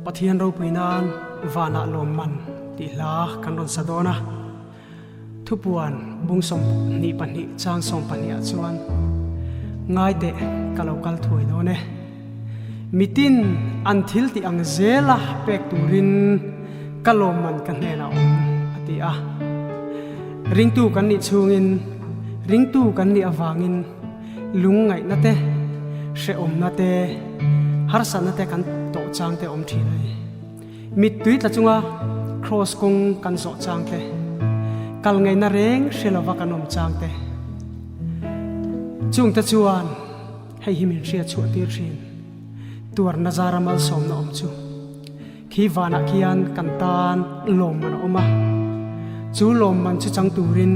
Pathian ro puinan vana lom man ti la kan ron sadona thupuan bungsom ni pani chang som pani a chuan ngai te kalokal thui do ne mitin an thil ti ang zela pek turin kalom man kan ne na om ati a ring tu kan ni chungin ring tu kan ni awangin lungai na te she om na te har san na te kan to chang te om thi nei mit tuit la chunga cross kong kan so chang te kal ngai na reng shelawa kan om chang te chung ta chuan hei himin ria chu tir rin tur nazara mal som na om chu khi wana kian kan tan lom man oma chu lom man chu chang turin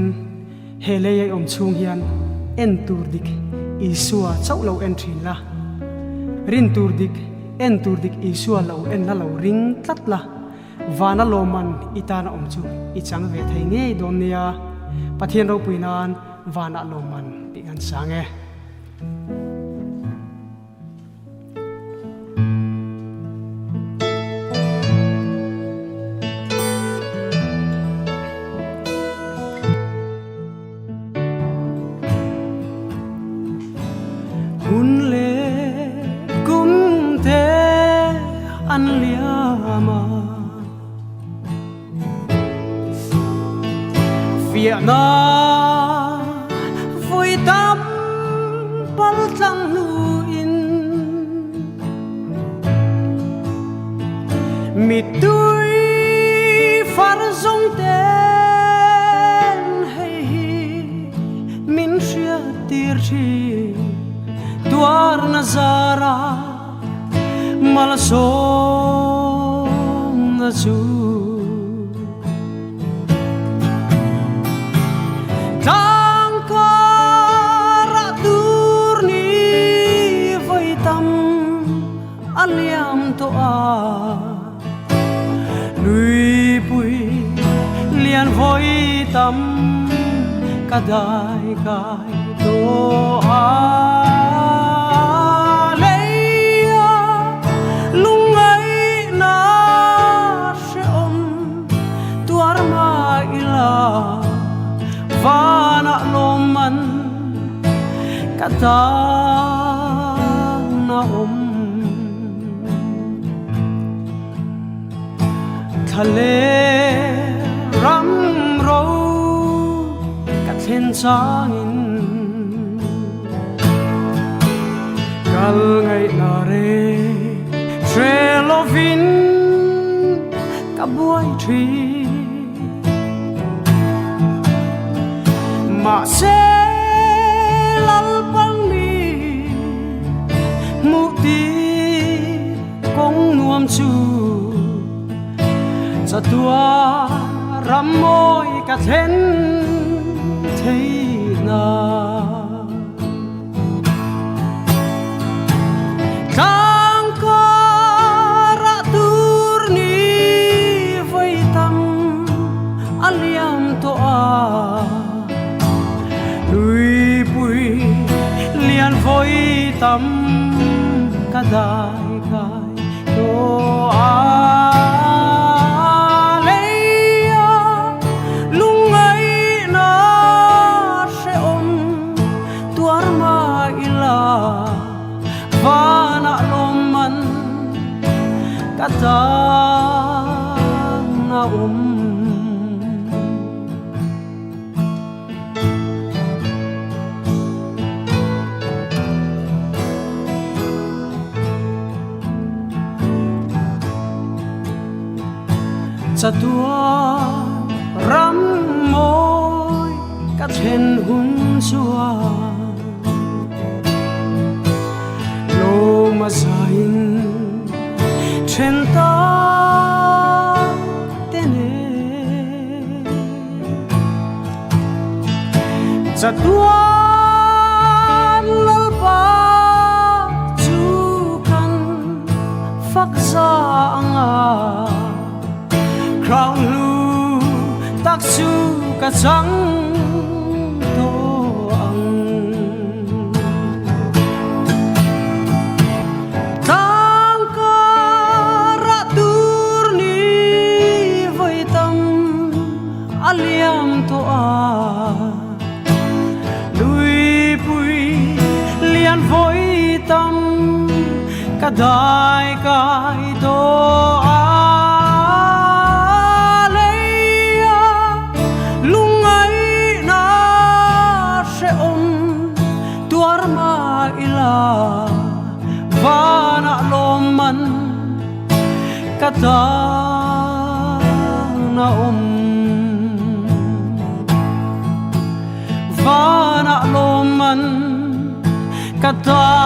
hele ye om chung hian en tur dik isua chau lo en thin la rin tur dik en tur dik isua lo en la lo ring tlat la vana loman itana om chu i chang ve thei nge don nia pathian ro puinan vana loman ti gan sange hun le kum te an liama phía na vui tâm bal trăng nuin mi tui far zong ten hey min sia tir chi tuar nazara mal som na chu aliam to a lui pui lian voi tam kadai kai to a leia lungai na she om tuar ma ila vana loman kata na om thale ram ro ka then changin kal ngai na re trelovin ka buai thi ma se lal pang mi mukti kong nuam chu sa tua ram môi cả then thấy na càng có ra tur ni với tâm aliam to a lui bui lian với tâm cả đại kai to a vana loman kata na cha tua ram môi ka then hun chua mà zain chen ta tene cha tuan lal pa chu kan phak za anga crown lu tak chu ka chang to ang tang ka ra tu an voi tâm cả đại cái đó lấy lung ấy na sẽ ôm tuar ma ila và na lom man cả ta na và na lom man cả ta